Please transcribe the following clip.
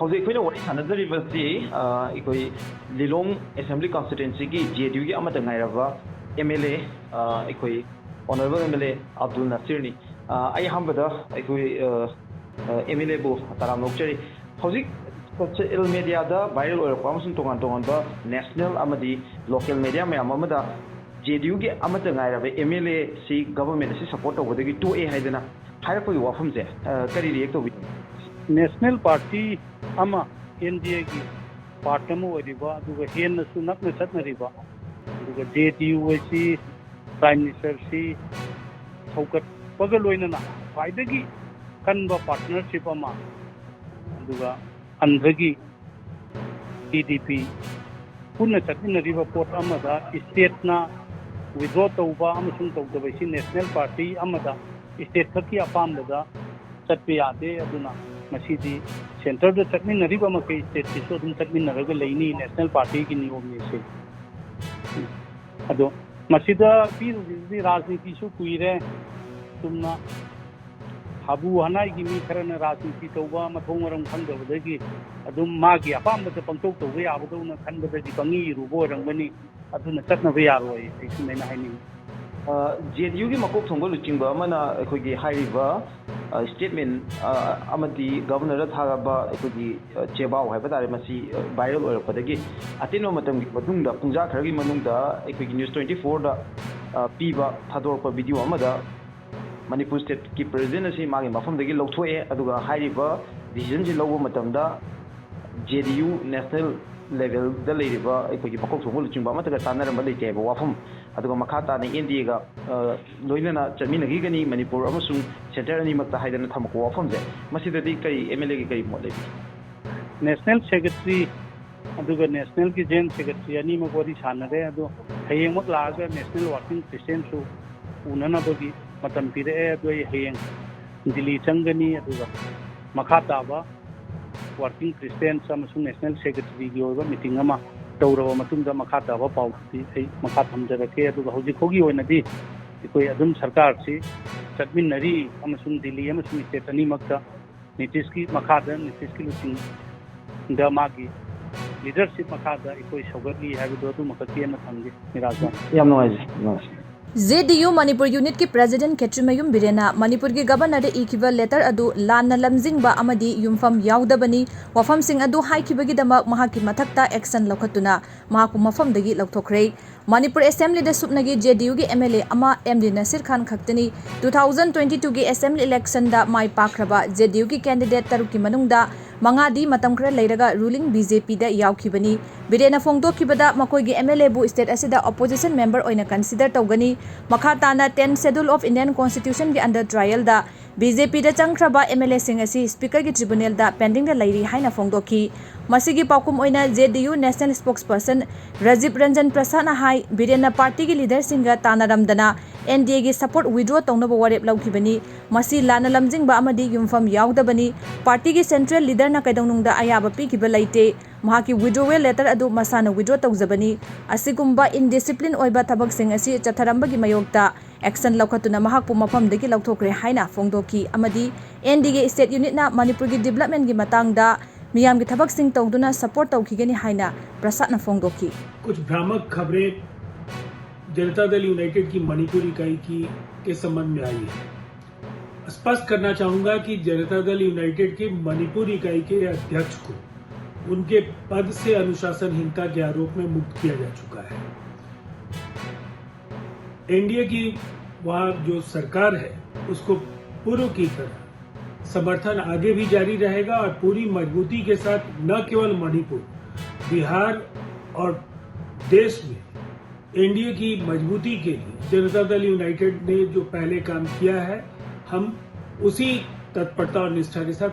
हौजे अखोइना वरी सानजरिबसि इखोइ लिलोंग असेंबली कॉन्स्टिट्यूएंसी की जेडीयू की अमत ngairaba एमएलए इखोइ ऑनरेबल एमएलए अब्दुल नसीर नि आई हमबदा इखोइ एमएलए बु तराम नोकचरी हौजिक सोशल मीडिया दा वायरल ओरपा अमसुंग तोंगान तोंगान नेशनल अमदी लोकल मीडिया मयाम अमदा जेडीयू की अमत ngairaba एमएलए सी गवर्नमेंट से सपोर्ट तौबदगी टोए हाइदना हाइरपगि वाफमजे करी रिएक्ट तौबि नेशनल पार्टी अमा एनडीए की पार्ट अमा ओइरिबा अदुगा हेन्नसु नक्ना चटनरिबा अदुगा जेडीयू ओइसि प्राइम मिनिस्टर सी थौकट पगल ओइनना फाइदगी कनबा पार्टनरशिप अमा अदुगा अंधगी टीडीपी पुन्ना चटनरिबा पोट अमादा स्टेटना विड्रॉ तौबा अमसुंग तौदबैसि नेशनल पार्टी अमादा स्टेट खकी अपामबदा चटपे यादे अदुना मसीदी सेंटर द चटमिनरिबा मकई स्टेट सिसो दुम चटमिनरगा लेनी नेशनल पार्टी की नियम से अदो मसीदा पीरुदी राजनीति सु कुइरे तुमना हाबू हनाई की मी खरना राजनीति तौबा मथों मरम खंदबदगी अदुम मागी अपामबद पंचोक तौबा याबदौना खंबदगी पंगी रुबो रंगबनी अदुना चटनबा यारोय सिसुमेना हाइनी जेडीयू की मकोक थोंगो लुचिंग अमना अखोगी हाइरिबा स्टेटमेंट अमदी गवर्नर थागबा अखोगी चेबाव हाइबा तारे मसी वायरल ओरपदगी अतिनो मतम की मनुंगदा पुंजा खरगी मनुंगदा अखोगी न्यूज़ 24 दा पीबा थादोरपा वीडियो अमदा मणिपुर स्टेट की प्रेसिडेंट असी मागी मफमदगी लौथोए अदुगा हाइरिबा डिसीजन जी लौबो मतमदा जेडीयू नेशनल लेवल दा लेरिबा अखोगी मकोक थोंगो लुचिंग अमतगा तानरम लेतेबा वाफम अदुगा मखाता ने एनडीए गा लोइनना चमिनगीगनी मणिपुर अमसुंग सेंटर अनिमक्ता हाइदना थमको वाफमजे मसिददी कई एमएलए की कई मोले नेशनल सेक्रेटरी अदुगा नेशनल की जेन सेक्रेटरी अनिमक वरी सानरे अदो हयेंमक लागा नेशनल वर्किंग प्रेसिडेंट सु उननबगी मतम पिरे अदो हयेंग दिल्ली चंगनी अदुगा मखाताबा वर्किंग प्रेसिडेंट अमसुंग नेशनल सेक्रेटरी की ओइबा मीटिंग अमा तौरबा मतुंगदा मखाताबा पाउती ऐ मखा थमजरके अदुगा हौजिखोगी ओइनदी इकोई अदुम सरकार से चटमिनरी अमसुंग दिल्ली अमसुंग स्टेट अनिमक्ता नीतीश की मखादा नीतीश की लुचिंग द मागी लीडरशिप मखादा इकोई सौगतली हाइबदो अदु मखतियना थंगे निराजा याम नोइजे जेडीयू मणिपुर यूनिट की प्रेसिडेंट केट्रिमयुम बिरेना मणिपुर की गवर्नर इकिबा लेटर अदु लाना लमजिंगबा अमदी युमफम याउदबनी वफमसिंग अदु हाइकिबगिदमक महाकी मथक्ता एक्शन लौखतुना महाकु मफमदगी लौथोखरे मणिपुर असेंबली द सुपनगी जेडीयू की एमएलए अमा एमडी नसीर खान खक्तनी 2022 की असेंबली इलेक्शन दा माई पाखरबा जेडीयू की कैंडिडेट तरुक की मनुंगदा मंगादी मतम खरा लेरगा रूलिंग बीजेपी दा याउखिबनी बिरेना फोंगदोखिबदा मकोइगी एमएलए बु स्टेट असिदा ऑपोजिशन मेंबर ओइना कंसीडर तौगनी मखाताना 10 शेड्यूल ऑफ इंडियन कॉन्स्टिट्यूशन की अंडर ट्रायल दा बीजेपी दा चंगख्रबा एमएलए सिंग असि स्पीकर की ट्रिब्यूनल दा पेंडिंग दा लैरी हाइना फोंगदोखि मसिगी पाकुम ओइना JDU national spokesperson Rajiv Ranjan Prasad हाई बिरेना पार्टी की लीडर सिंगा तानारमदना एनडीए की सपोर्ट विड्रॉ तौनब वारेप लौखिबनी मसी लाना लमजिंगबा अमदी युमफम याउदबनी पार्टी की सेंट्रल लीडर ना कैदौनुंगदा अयाबा पीखिबा लैते महाकी विड्रोवेल लेटर अदु मसाना विड्रॉ तौजबनी असिगुम्बा इनडिसिप्लिन ओइबा थबकसिंग असि चथरंबगी मयोक्ता एक्शन लौखतुना महाकु मफमदगी लौथोखरे हाइना फोंगदोखि अमदी एनडीए स्टेट यूनिटना मणिपुर की डेवलपमेंट की मतंगदा मियाम की थबकसिंग तौदुना सपोर्ट तौखिगनी हाइना प्रसादना फोंगदोखि कुछ भ्रामक खबरें जनता दल यूनाइटेड की मणिपुर इकाई के संबंध में आई है। स्पष्ट करना चाहूंगा कि जनता दल यूनाइटेड के मणिपुर इकाई के अध्यक्ष को उनके पद से अनुशासनहीनता के आरोप में मुक्त किया जा चुका है। एनडीए की वहां जो सरकार है उसको पूर्व की तरह समर्थन आगे भी जारी रहेगा और पूरी मजबूती के साथ न केवल मणिपुर, बिहार और देश में एनडीए की मजबूती के लिए जनता दल यूनाइटेड ने जो पहले काम किया है हम उसी तत्परता और निष्ठा के साथ